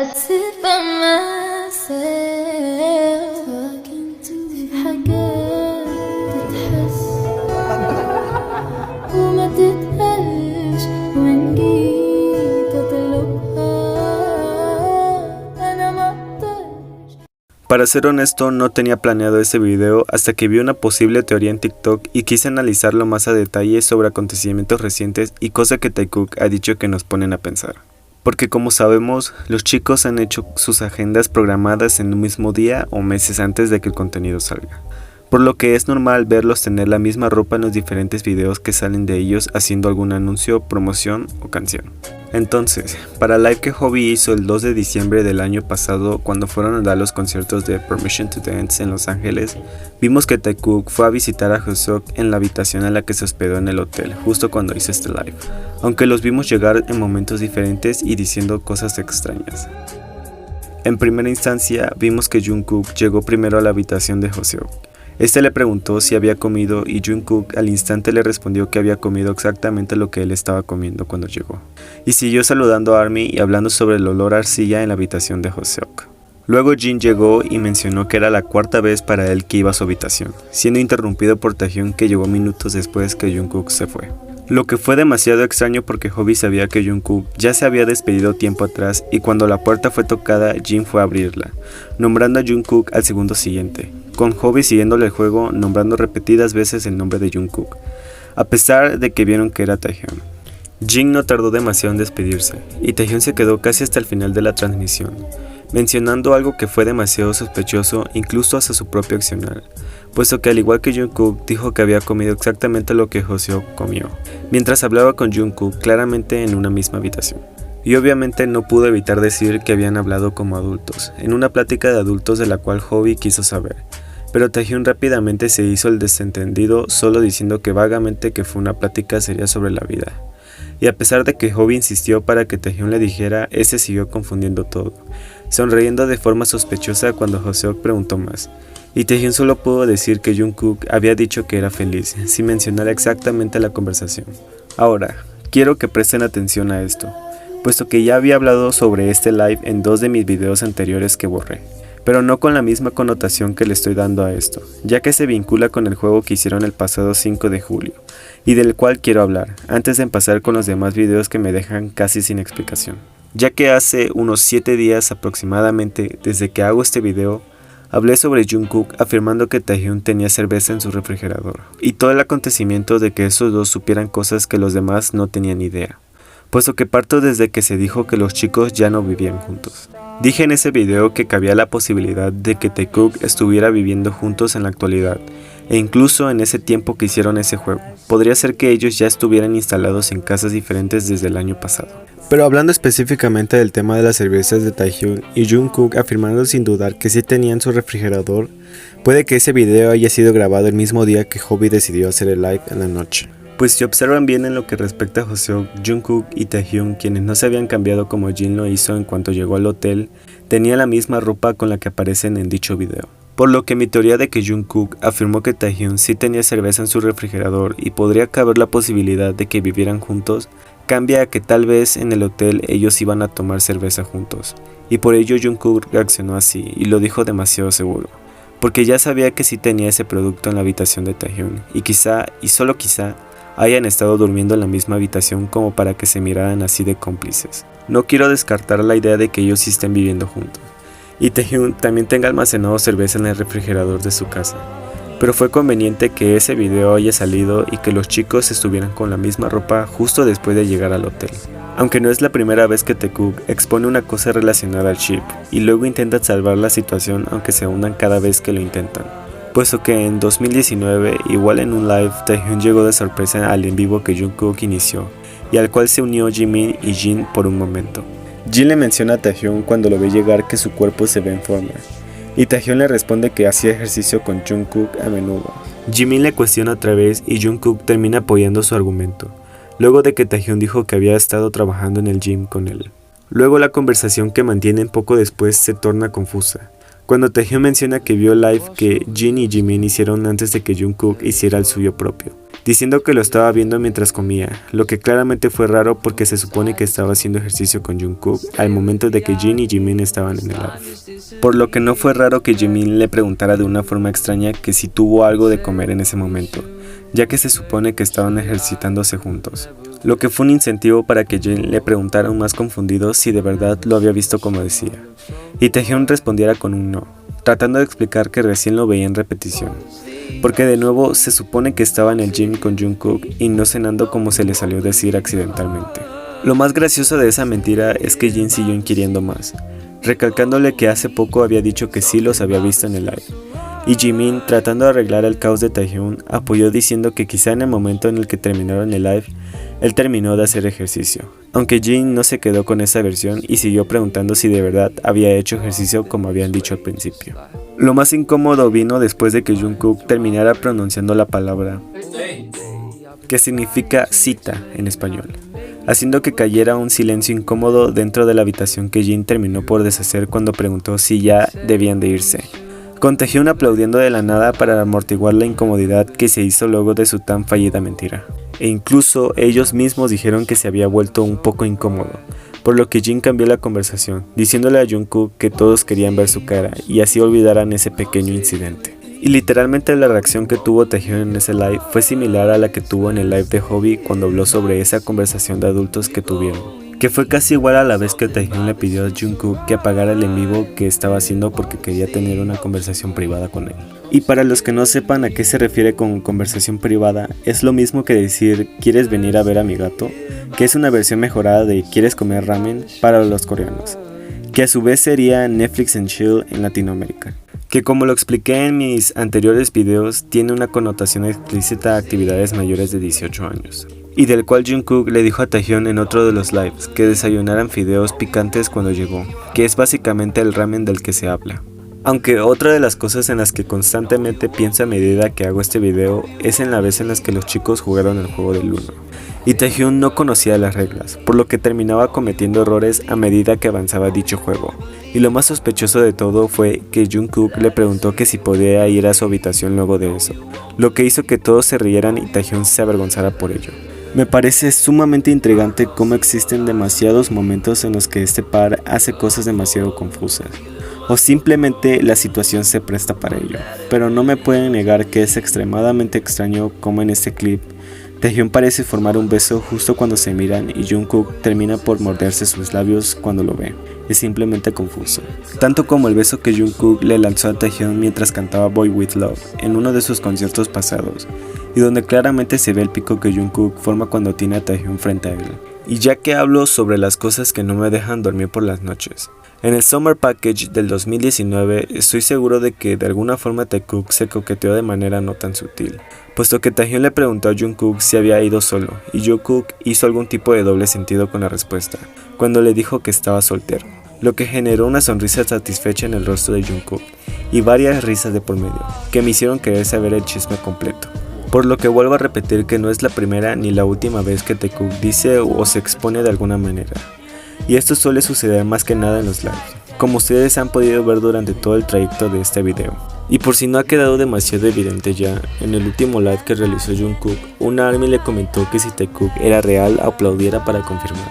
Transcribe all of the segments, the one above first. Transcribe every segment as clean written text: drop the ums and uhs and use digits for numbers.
sit by myself في حاجات تتحس وما تتقالش وإن جيت أطلبها أنا مقدرش. Para ser honesto, no tenía planeado ese video hasta que vi una posible teoría en TikTok y quise analizarlo más a detalle sobre acontecimientos recientes y cosas que Taekook ha dicho que nos ponen a pensar. Porque como sabemos, los chicos han hecho sus agendas programadas en un mismo día o meses antes de que el contenido salga. Por lo que es normal verlos tener la misma ropa en los diferentes videos que salen de ellos haciendo algún anuncio, promoción o canción. Entonces, para el live que Hobi hizo el 2 de diciembre del año pasado cuando fueron a dar los conciertos de Permission to Dance en Los Ángeles, vimos que Taekook fue a visitar a Hoseok en la habitación en la que se hospedó en el hotel, justo cuando hizo este live, aunque los vimos llegar en momentos diferentes y diciendo cosas extrañas. En primera instancia, vimos que Jungkook llegó primero a la habitación de Hoseok. Este le preguntó si había comido y Jungkook al instante le respondió que había comido exactamente lo que él estaba comiendo cuando llegó. Y siguió saludando a ARMY y hablando sobre el olor a arcilla en la habitación de Hoseok. Luego Jin llegó y mencionó que era la cuarta vez para él que iba a su habitación, siendo interrumpido por Taehyun que llegó minutos después que Jungkook se fue. Lo que fue demasiado extraño porque Hobi sabía que Jungkook ya se había despedido tiempo atrás y cuando la puerta fue tocada, Jin fue a abrirla, nombrando a Jungkook al segundo siguiente, con Hobi siguiéndole el juego nombrando repetidas veces el nombre de Jungkook, a pesar de que vieron que era Taehyun. Jin no tardó demasiado en despedirse, y Taehyun se quedó casi hasta el final de la transmisión, mencionando algo que fue demasiado sospechoso incluso hasta su propio accionar, puesto que al igual que Jungkook dijo que había comido exactamente lo que Hoseok comió, mientras hablaba con Jungkook claramente en una misma habitación. Y obviamente no pudo evitar decir que habían hablado como adultos, en una plática de adultos de la cual Hobi quiso saber, pero Taehyun rápidamente se hizo el desentendido solo diciendo que vagamente que fue una plática seria sobre la vida. Y a pesar de que Hobi insistió para que Taehyun le dijera, ese siguió confundiendo todo, sonriendo de forma sospechosa cuando Hoseok preguntó más. Y Taehyun solo pudo decir que Jungkook había dicho que era feliz, sin mencionar exactamente la conversación. Ahora, quiero que presten atención a esto, puesto que ya había hablado sobre este live en 2 de mis videos anteriores que borré, pero no con la misma connotación que le estoy dando a esto, ya que se vincula con el juego que hicieron el pasado 5 de julio, y del cual quiero hablar, antes de empezar con los demás videos que me dejan casi sin explicación. Ya que hace unos 7 días aproximadamente desde que hago este video, hablé sobre Jungkook afirmando que Taehyun tenía cerveza en su refrigerador, y todo el acontecimiento de que esos dos supieran cosas que los demás no tenían idea, puesto que parto desde que se dijo que los chicos ya no vivían juntos. Dije en ese video que cabía la posibilidad de que Taekook estuviera viviendo juntos en la actualidad, e incluso en ese tiempo que hicieron ese juego, podría ser que ellos ya estuvieran instalados en casas diferentes desde el año pasado. Pero hablando específicamente del tema de las cervezas de Taehyun y Jungkook afirmando sin dudar que sí tenían su refrigerador, puede que ese video haya sido grabado el mismo día que Hobi decidió hacer el live en la noche. Pues si observan bien en lo que respecta a Hoseok, Jungkook y Taehyun, quienes no se habían cambiado como Jin lo hizo en cuanto llegó al hotel, tenían la misma ropa con la que aparecen en dicho video. Por lo que mi teoría de que Jungkook afirmó que Taehyun sí tenía cerveza en su refrigerador y podría caber la posibilidad de que vivieran juntos, cambia a que tal vez en el hotel ellos iban a tomar cerveza juntos, y por ello Jungkook reaccionó así y lo dijo demasiado seguro, porque ya sabía que sí tenía ese producto en la habitación de Taehyun, y quizá, y solo quizá, hayan estado durmiendo en la misma habitación como para que se miraran así de cómplices. No quiero descartar la idea de que ellos sí estén viviendo juntos, y Taehyun también tenga almacenado cerveza en el refrigerador de su casa, pero fue conveniente que ese video haya salido y que los chicos estuvieran con la misma ropa justo después de llegar al hotel. Aunque no es la primera vez que Taekook expone una cosa relacionada al ship y luego intenta salvar la situación aunque se hundan cada vez que lo intentan, puesto que en 2019, igual en un live, Taehyun llegó de sorpresa al en vivo que Jungkook inició y al cual se unió Jimin y Jin por un momento. Jin le menciona a Taehyun cuando lo ve llegar que su cuerpo se ve en forma, y Taehyun le responde que hacía ejercicio con Jungkook a menudo. Jimin le cuestiona otra vez y Jungkook termina apoyando su argumento, luego de que Taehyun dijo que había estado trabajando en el gym con él. Luego la conversación que mantienen poco después se torna confusa, cuando Taehyun menciona que vio el live que Jin y Jimin hicieron antes de que Jungkook hiciera el suyo propio, diciendo que lo estaba viendo mientras comía, lo que claramente fue raro porque se supone que estaba haciendo ejercicio con Jungkook al momento de que Jin y Jimin estaban en el live. Por lo que no fue raro que Jimin le preguntara de una forma extraña que si tuvo algo de comer en ese momento, ya que se supone que estaban ejercitándose juntos, lo que fue un incentivo para que Jin le preguntara aún más confundido si de verdad lo había visto como decía, y Taehyung respondiera con un no, tratando de explicar que recién lo veía en repetición, porque de nuevo se supone que estaba en el gym con Jungkook y no cenando como se le salió decir accidentalmente. Lo más gracioso de esa mentira es que Jin siguió inquiriendo más, recalcándole que hace poco había dicho que sí los había visto en el live, y Jimin, tratando de arreglar el caos de Taehyung, apoyó diciendo que quizá en el momento en el que terminaron el live, él terminó de hacer ejercicio, aunque Jin no se quedó con esa versión y siguió preguntando si de verdad había hecho ejercicio como habían dicho al principio. Lo más incómodo vino después de que Jungkook terminara pronunciando la palabra, que significa cita en español, haciendo que cayera un silencio incómodo dentro de la habitación que Jin terminó por deshacer cuando preguntó si ya debían de irse, con Taehyung aplaudiendo de la nada para amortiguar la incomodidad que se hizo luego de su tan fallida mentira. E incluso ellos mismos dijeron que se había vuelto un poco incómodo, por lo que Jin cambió la conversación, diciéndole a Jungkook que todos querían ver su cara y así olvidaran ese pequeño incidente. Y literalmente la reacción que tuvo Taehyung en ese live fue similar a la que tuvo en el live de Hobby cuando habló sobre esa conversación de adultos que tuvieron, que fue casi igual a la vez que Taehyung le pidió a Jungkook que apagara el en vivo que estaba haciendo porque quería tener una conversación privada con él. Y para los que no sepan a qué se refiere con conversación privada, es lo mismo que decir ¿quieres venir a ver a mi gato?, que es una versión mejorada de ¿quieres comer ramen?, para los coreanos, que a su vez sería Netflix and Chill en Latinoamérica, que como lo expliqué en mis anteriores videos tiene una connotación explícita a actividades mayores de 18 años. Y del cual Jungkook le dijo a Taehyung en otro de los lives que desayunaran fideos picantes cuando llegó, que es básicamente el ramen del que se habla. Aunque otra de las cosas en las que constantemente pienso a medida que hago este video es en la vez en las que los chicos jugaron el juego del Uno, y Taehyung no conocía las reglas, por lo que terminaba cometiendo errores a medida que avanzaba dicho juego. Y lo más sospechoso de todo fue que Jungkook le preguntó que si podía ir a su habitación luego de eso, lo que hizo que todos se rieran y Taehyung se avergonzara por ello. Me parece sumamente intrigante cómo existen demasiados momentos en los que este par hace cosas demasiado confusas, o simplemente la situación se presta para ello, pero no me pueden negar que es extremadamente extraño como en este clip Taehyung parece formar un beso justo cuando se miran y Jungkook termina por morderse sus labios cuando lo ve. Es simplemente confuso. Tanto como el beso que Jungkook le lanzó a Taehyung mientras cantaba Boy With Love en uno de sus conciertos pasados, y donde claramente se ve el pico que Jungkook forma cuando tiene a Taehyung frente a él. Y ya que hablo sobre las cosas que no me dejan dormir por las noches, en el Summer Package del 2019 estoy seguro de que de alguna forma Taekook se coqueteó de manera no tan sutil, puesto que Taehyung le preguntó a Jungkook si había ido solo y Jungkook hizo algún tipo de doble sentido con la respuesta, cuando le dijo que estaba soltero, lo que generó una sonrisa satisfecha en el rostro de Jungkook y varias risas de por medio, que me hicieron querer saber el chisme completo. Por lo que vuelvo a repetir que no es la primera ni la última vez que Taekook dice o se expone de alguna manera. Y esto suele suceder más que nada en los lives, como ustedes han podido ver durante todo el trayecto de este video. Y por si no ha quedado demasiado evidente ya, en el último live que realizó Jungkook, una ARMY le comentó que si Taekook era real aplaudiera para confirmar.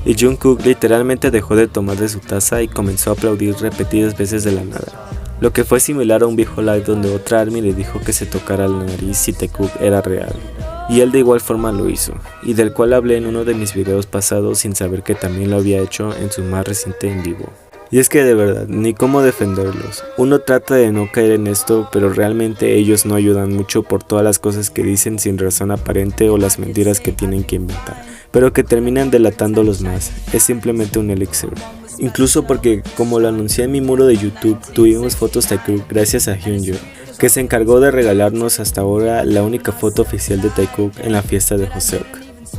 Y Jungkook literalmente dejó de tomar de su taza y comenzó a aplaudir repetidas veces de la nada, lo que fue similar a un viejo live donde otra ARMY le dijo que se tocara la nariz si Taekook era real. Y él de igual forma lo hizo, y del cual hablé en uno de mis videos pasados sin saber que también lo había hecho en su más reciente en vivo. Y es que de verdad, ni cómo defenderlos. Uno trata de no caer en esto, pero realmente ellos no ayudan mucho por todas las cosas que dicen sin razón aparente o las mentiras que tienen que inventar, pero que terminan delatándolos más. Es simplemente un elixir. Incluso porque, como lo anuncié en mi muro de YouTube, tuvimos fotos Taekook gracias a Hyunjoo, que se encargó de regalarnos hasta ahora la única foto oficial de Taekook en la fiesta de Joseok.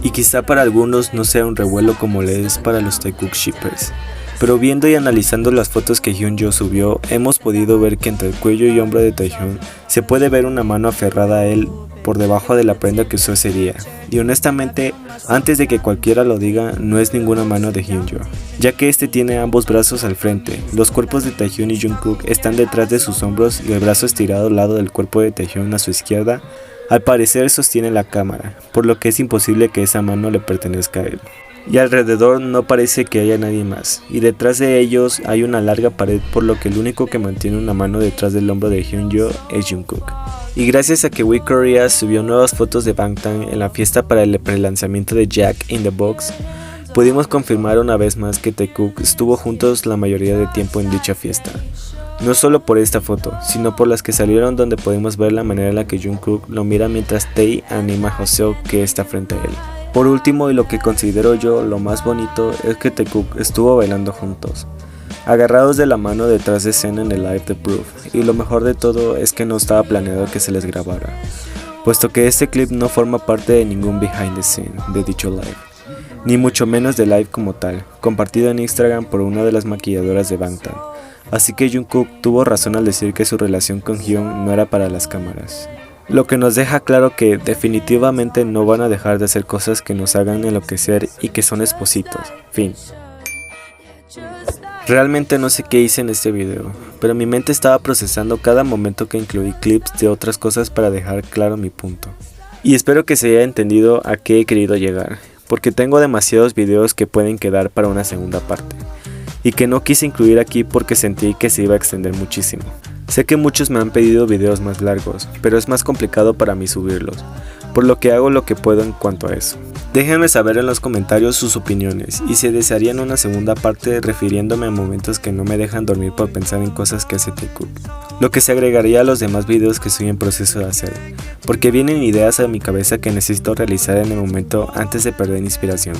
Y quizá para algunos no sea un revuelo como le es para los Taekook shippers, pero viendo y analizando las fotos que Hyunjoo subió, hemos podido ver que entre el cuello y hombro de Taehyung se puede ver una mano aferrada a él por debajo de la prenda que usó ese día. Y honestamente, antes de que cualquiera lo diga, no es ninguna mano de Hyunjoo, ya que este tiene ambos brazos al frente. Los cuerpos de Taehyung y Jungkook están detrás de sus hombros y el brazo estirado al lado del cuerpo de Taehyung a su izquierda Al parecer sostiene la cámara, por lo que es imposible que esa mano le pertenezca a él. Y alrededor no parece que haya nadie más, y detrás de ellos hay una larga pared, por lo que el único que mantiene una mano detrás del hombro de Hyunjo es Jungkook. Y gracias a que We Korea subió nuevas fotos de Bangtan en la fiesta para el prelanzamiento de Jack in the Box, pudimos confirmar una vez más que Taekook estuvo juntos la mayoría del tiempo en dicha fiesta. No solo por esta foto, sino por las que salieron donde podemos ver la manera en la que Jungkook lo mira mientras Tae anima a Hoseok que está frente a él. Por último, y lo que considero yo lo más bonito, es que Taekook estuvo bailando juntos, agarrados de la mano detrás de escena en el live de Proof, y lo mejor de todo es que no estaba planeado que se les grabara, puesto que este clip no forma parte de ningún behind the scene de dicho live, ni mucho menos de live como tal, compartido en Instagram por una de las maquilladoras de Bangtan. Así que Jungkook tuvo razón al decir que su relación con Hyun no era para las cámaras. Lo que nos deja claro que definitivamente no van a dejar de hacer cosas que nos hagan enloquecer y que son espositos. Fin. Realmente no sé qué hice en este video, pero mi mente estaba procesando cada momento que incluí clips de otras cosas para dejar claro mi punto. Y espero que se haya entendido a qué he querido llegar, porque tengo demasiados videos que pueden quedar para una segunda parte, y que no quise incluir aquí porque sentí que se iba a extender muchísimo. Sé que muchos me han pedido videos más largos, pero es más complicado para mí subirlos, por lo que hago lo que puedo en cuanto a eso. Déjenme saber en los comentarios sus opiniones y si desearían una segunda parte refiriéndome a momentos que no me dejan dormir por pensar en cosas que hace Taekook, lo que se agregaría a los demás videos que estoy en proceso de hacer, porque vienen ideas a mi cabeza que necesito realizar en el momento antes de perder inspiración.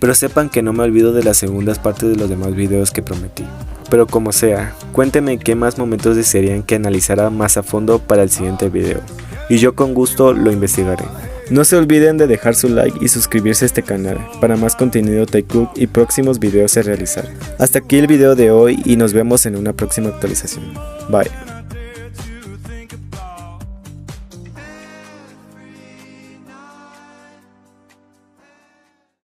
Pero sepan que no me olvido de las segundas partes de los demás videos que prometí. Pero como sea, cuéntenme qué más momentos desearían que analizara más a fondo para el siguiente video, y yo con gusto lo investigaré. No se olviden de dejar su like y suscribirse a este canal para más contenido Taekook y próximos videos a realizar. Hasta aquí el video de hoy y nos vemos en una próxima actualización. Bye.